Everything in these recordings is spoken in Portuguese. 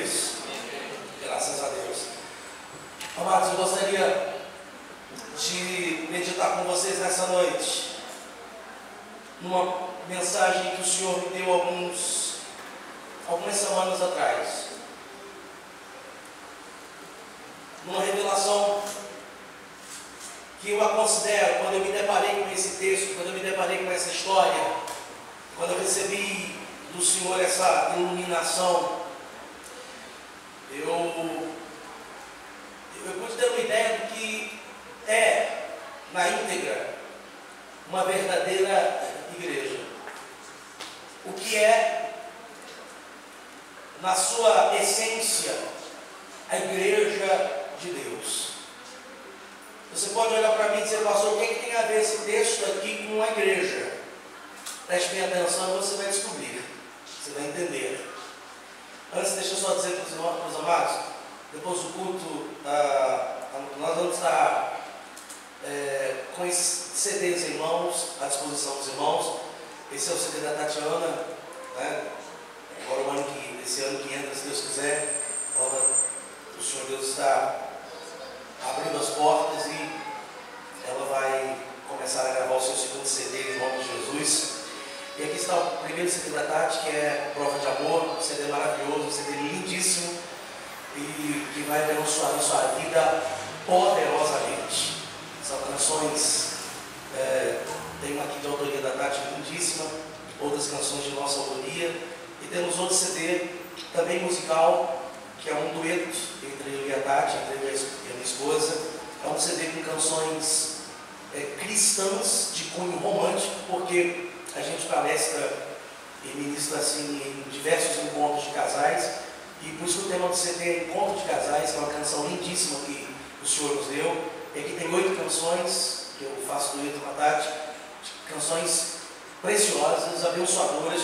Graças a Deus. Amados, eu gostaria de meditar com vocês nessa noite numa mensagem que o Senhor me deu algumas semanas atrás. Numa revelação que eu a considero, quando eu me deparei com esse texto, quando eu me deparei com essa história, quando eu recebi do Senhor essa iluminação, eu pude ter uma ideia do que é, na íntegra, uma verdadeira igreja. O que é, na sua essência, a igreja de Deus. Você pode olhar para mim e dizer, pastor, o que tem a ver esse texto aqui com a igreja? Preste bem atenção e você vai descobrir, você vai entender. Antes, deixa eu só dizer para os irmãos, para os amados, depois do culto, nós vamos estar com esses CDs em mãos, à disposição dos irmãos. Esse é o CD da Tatiana, né? Agora esse ano que entra, se Deus quiser, o Senhor Deus está abrindo as portas e ela vai começar a gravar o seu segundo CD em nome de Jesus. E aqui está o primeiro CD da Tati, que é Prova de Amor, um CD maravilhoso, um CD lindíssimo e que vai abençoar a sua vida poderosamente. São canções, tem uma aqui de autoria da Tati lindíssima, outras canções de nossa autoria, e temos outro CD também musical, que é um dueto entre eu e a Tati, entre eu e a minha esposa. É um CD com canções cristãs de cunho romântico, porque a gente palestra e ministra assim em diversos encontros de casais, e por isso o tema do CD é Encontro de Casais, que é uma canção lindíssima que o Senhor nos deu. E aqui tem 8 canções que eu faço dueto com a Tati, canções preciosas, abençoadoras,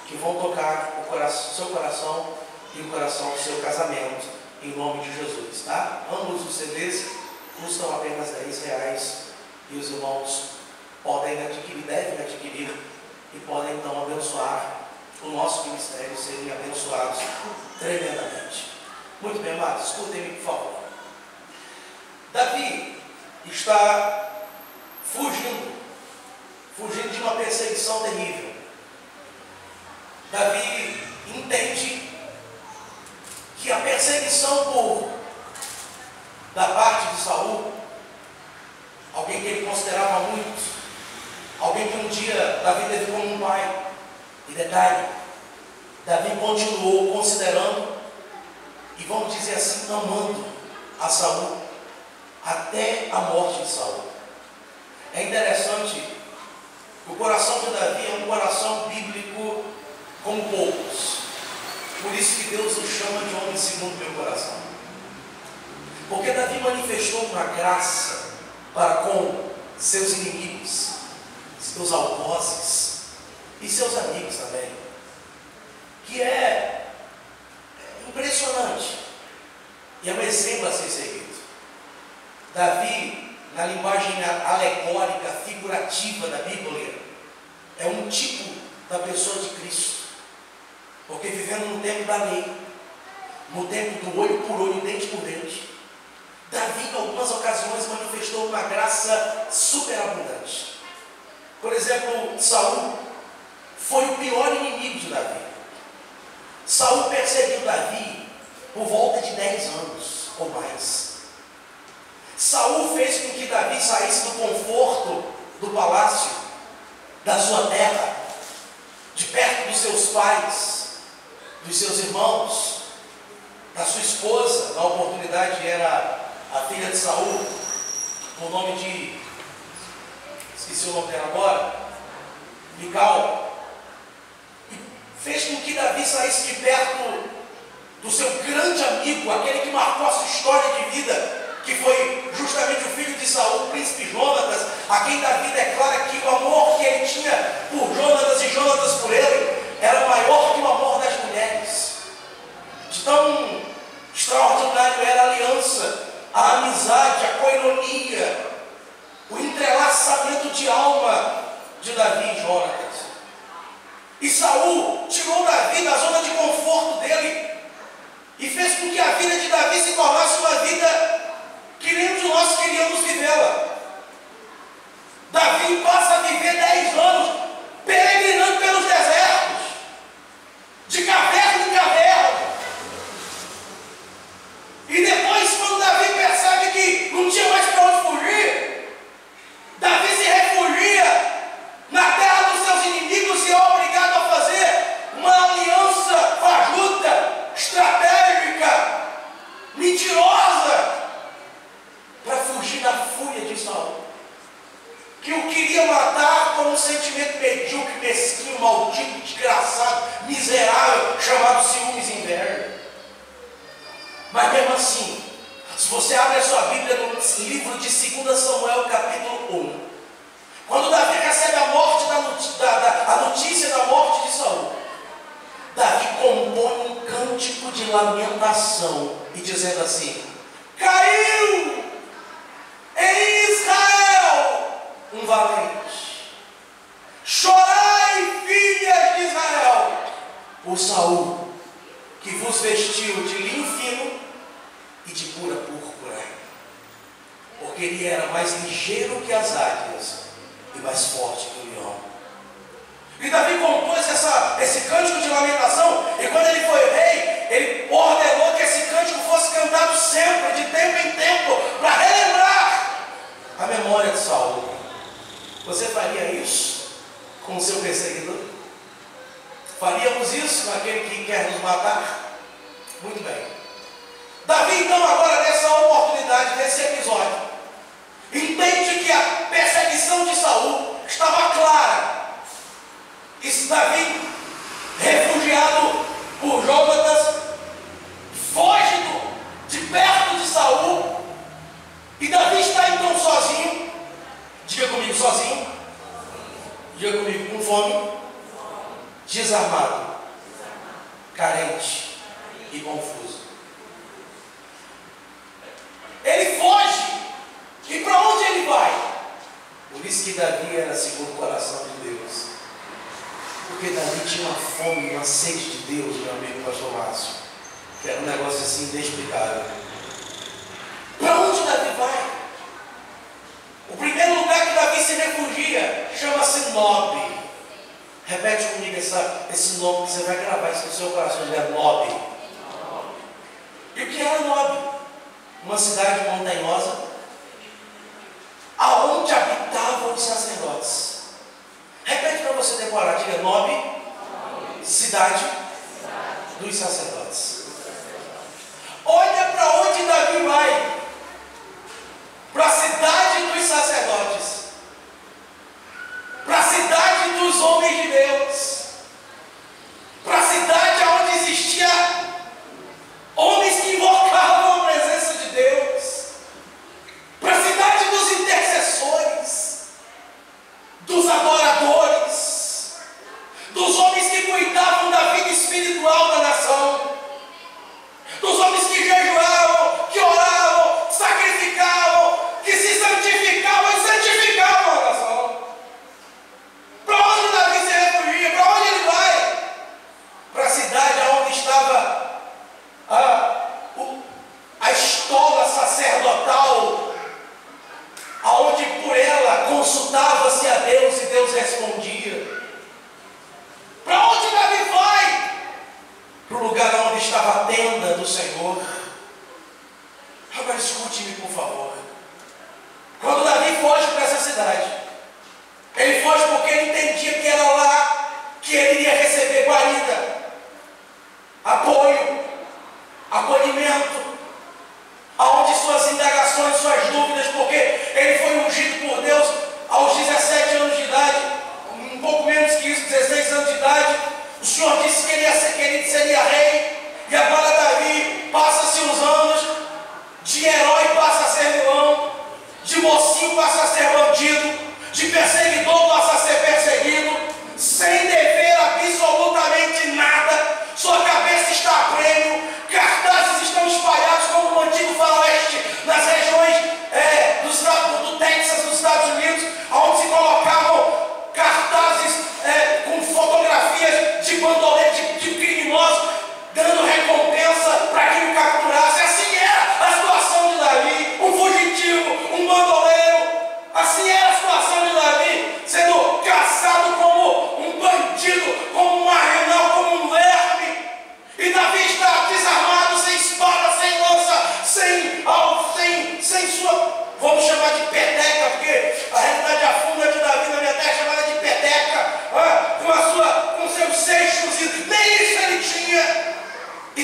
que vão tocar o seu coração e o coração do seu casamento, em nome de Jesus, tá? Ambos os CDs custam apenas R$10 e os irmãos podem adquirir, devem adquirir e podem então abençoar o nosso ministério, serem abençoados tremendamente. Muito bem, amados, escutem-me, por favor. Davi está fugindo de uma perseguição terrível. Davi entende que a perseguição da parte de Saul, alguém que ele considerava muito, alguém que um dia Davi teve como um pai, e detalhe, Davi continuou considerando, e vamos dizer assim, amando a Saul, até a morte de Saul. É interessante, o coração de Davi é um coração bíblico como poucos. Por isso que Deus o chama de homem segundo o meu coração. Porque Davi manifestou uma graça para com seus inimigos, seus algozes e seus amigos também, que é impressionante e é um exemplo a ser seguido. Davi, na linguagem alegórica, figurativa da Bíblia, é um tipo da pessoa de Cristo. Porque vivendo no tempo da lei, no tempo do olho por olho, dente por dente, Davi em algumas ocasiões manifestou uma graça superabundante. Por exemplo, Saul foi o pior inimigo de Davi. Saul perseguiu Davi por volta de 10 anos ou mais. Saul fez com que Davi saísse do conforto do palácio, da sua terra, de perto dos seus pais, dos seus irmãos, da sua esposa. Na oportunidade era a filha de Saul, com o nome de, esqueci o nome dela agora, Mical. E fez com que Davi saísse de perto do seu grande amigo, aquele que marcou a sua história de vida, que foi justamente o filho de Saul, o príncipe Jonatas, a quem Davi declara que o amor que ele tinha por Jonatas e Jonatas por ele era maior que o amor das mulheres. De tão extraordinário era a aliança, a amizade, a coinonia, o entrelaçamento de alma de Davi e Jonatas. E Saul tirou Davi da zona de conforto dele e nós queríamos vivê-la. Davi passa a viver 10 anos peregrinando pelos desertos, de caverna em caverna. E depois, quando Davi percebe que não tinha mais para onde fugir, Davi se refugia na terra dos seus inimigos e é obrigado a fazer uma aliança fajuta, estratégica, mentirosa, para fugir da fúria de Saul, que o queria matar com um sentimento medíocre, mesquinho, maldito, desgraçado, miserável, chamado ciúmes e inveja. Mas mesmo assim, se você abre a sua Bíblia no livro de 2 Samuel, capítulo 1, quando Davi recebe a notícia da morte de Saul, Davi compõe um cântico de lamentação e dizendo assim: caiu em Israel um valente, chorai, filhas de Israel, por Saul, que vos vestiu de linho fino e de pura púrpura, porque ele era mais ligeiro que as águias e mais forte que o leão. E Davi compôs esse cântico de lamentação, e quando ele foi rei, ele ordenou que esse cântico fosse cantado sempre, de tempo em tempo, para relembrar a memória de Saul. Você faria isso com o seu perseguidor? Faríamos isso com aquele que quer nos matar? Muito bem. Davi, então, agora nessa oportunidade, nesse episódio, entende que a perseguição de Saul estava clara. E Davi, refugiado por Jonatas, foge de perto de Saul, e Davi está então sozinho. Diga comigo, sozinho. Diga comigo, com fome, desarmado, carente e confuso. Ele foge. E para onde ele vai? Por isso que Davi era segundo o coração de Deus. Porque Davi tinha uma fome, uma sede de Deus, meu amigo pastor Márcio, que era um negócio assim inexplicável. Para onde Davi vai? O primeiro lugar que Davi se refugia chama-se Nob. Repete comigo esse nome que você vai gravar isso no seu coração. É Nob. E o que era Nob? Uma cidade montanhosa, aonde habitavam os sacerdotes. Repete para você decorar. Diga: Nob, cidade dos sacerdotes. Olha para onde Davi vai. Para a cidade dos sacerdotes, para a cidade dos homens de Deus, para a cidade onde existia homens que invocavam a presença de Deus, para a cidade dos intercessores, dos adoradores, dos homens que cuidavam da vida espiritual da nação, dos homens que jejuavam, que oravam, sacrificavam, que se santificavam e santificavam a nação. Para onde Davi se refugia? Para onde ele vai? Para a cidade onde estava a estola sacerdotal, aonde por ela consultava-se a Deus e Deus respondia. Para onde Davi vai? Para o lugar onde estava a tenda do Senhor. Agora escute-me, por favor. Quando Davi foge para essa cidade, ele foge porque ele entendia que era lá que ele iria receber guarida, apoio, acolhimento, aonde suas indagações, suas dúvidas, porque ele foi ungido por Deus aos 17 anos de idade, um pouco menos que isso, 16 anos de idade. O Senhor disse que ele seria rei, e agora Davi passa-se os anos, de herói passa a ser vilão, de mocinho passa a ser bandido, de perseguidor passa a ser perseguido, sem dever absolutamente nada. Sua cabeça está a prêmio, cartazes estão espalhados como no antigo faroeste, nas regiões do Texas, dos Estados Unidos, onde se colocavam cartazes com fotografias de bandoleiro, de criminosos, dando recompensa para quem o capturasse. Assim era a situação de Davi, um fugitivo,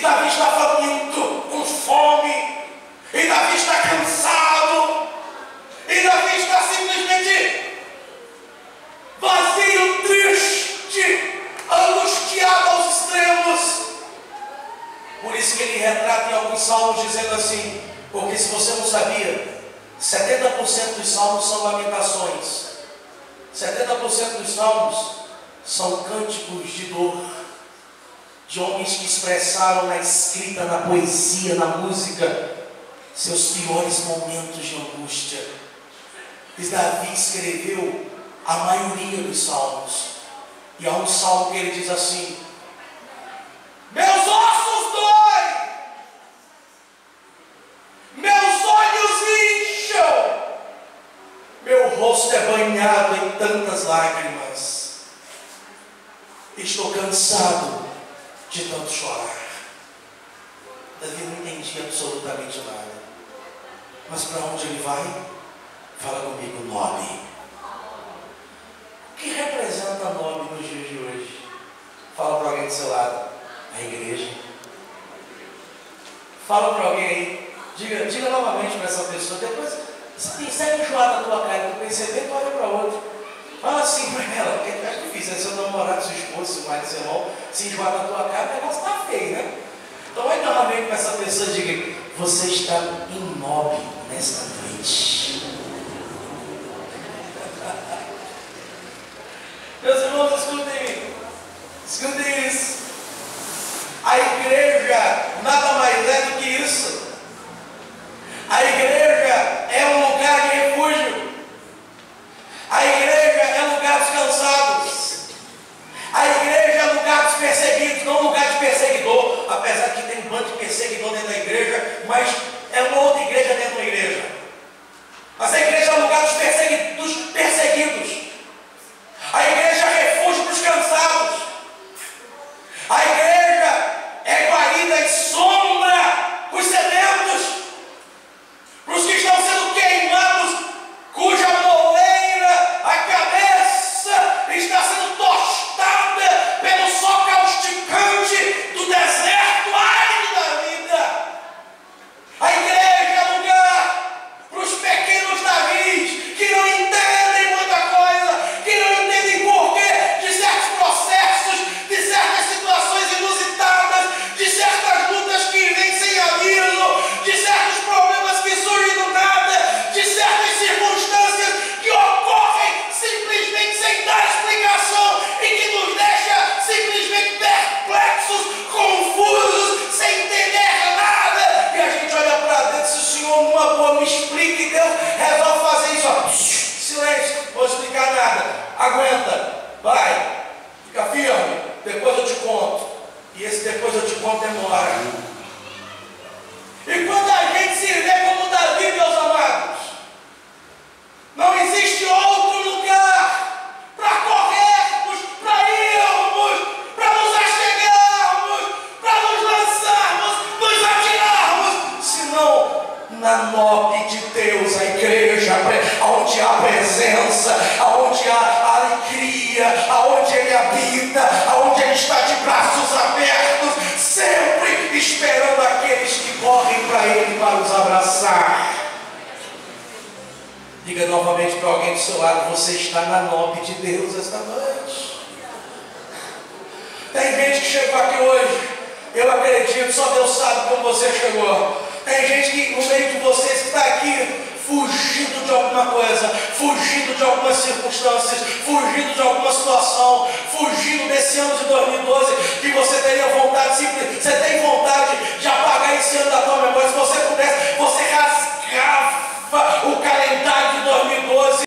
Davi está faminto, com fome, e Davi está cansado, e Davi está simplesmente vazio, triste, angustiado aos extremos. Por isso que ele retrata em alguns salmos dizendo assim, porque se você não sabia, 70% dos salmos são lamentações, 70% dos salmos são cânticos de dor, de homens que expressaram na escrita, na poesia, na música, seus piores momentos de angústia. E Davi escreveu a maioria dos salmos, e há um salmo que ele diz assim: meus ossos doem, meus olhos incham, meu rosto é banhado em tantas lágrimas, estou cansado de tanto chorar. Davi não entendia absolutamente nada, mas para onde ele vai? Fala comigo, Nob. O que representa Nob nos dias de hoje? Fala para alguém do seu lado. A igreja. Fala para alguém aí, diga novamente para essa pessoa. Depois, se segue enjoado na tua cara, tu perceber, tu olha para outro. Fala assim para ela, porque é difícil, né? Seu namorado, seu esposo, seu marido, seu irmão, se enjoar na tua cara, o negócio está feio, né? Então vai novamente para essa pessoa e diga: você está em Nob nesta noite. Meus irmãos, escutem isso. A igreja nada mais é do que isso. A igreja é um lugar de refúgio. A igreja é lugar dos cansados. A igreja é lugar dos perseguidos, não lugar de perseguidor. Apesar que tem um bando de perseguidor dentro da igreja, mas é uma outra igreja dentro da igreja. Mas a igreja é lugar dos perseguidos. A igreja é refúgio para os cansados. A igreja é guarida e sombra para os sedentos, para os que estão sendo queimados, cuja moleira, a cabeça está sendo tostada pelo sol causticante do deserto árido da vida. A igreja é lugar para os pequenos Davis que não entendem muita coisa, que não entendem porquê de certos processos, de certas situações inusitadas, de certas lutas que vêm sem aviso, de certos problemas que surgem do nada, de certas circunstâncias que ocorrem simplesmente sem dar explicação e que nos deixa simplesmente perplexos, confusos, sem entender nada. E a gente olha para dentro e diz: o Senhor, numa boa, me explica, e Deus resolve fazer isso. Ó. Silêncio, não vou explicar nada. Aguenta, vai, fica firme, depois eu te conto. E esse depois eu te conto demora. E quando a gente se vê como Davi, meus amados, não existe outro lugar para corrermos, para irmos, para nos achegarmos, para nos lançarmos, nos atirarmos, senão na Nob de Deus, a igreja, onde há presença, onde há alegria, onde Ele habita, onde Ele está de braços abertos, sempre esperando aqueles que correm para Ele para os abraçar. Diga novamente para alguém do seu lado: você está na Nob de Deus esta noite. Tem gente que chegou aqui hoje, eu acredito, só Deus sabe como você chegou. Tem gente que no meio de vocês que está aqui fugindo de alguma coisa, fugindo de algumas circunstâncias, fugindo de alguma situação, fugindo desse ano de 2012 que você teria vontade, você tem vontade de apagar esse ano da tua memória. Se você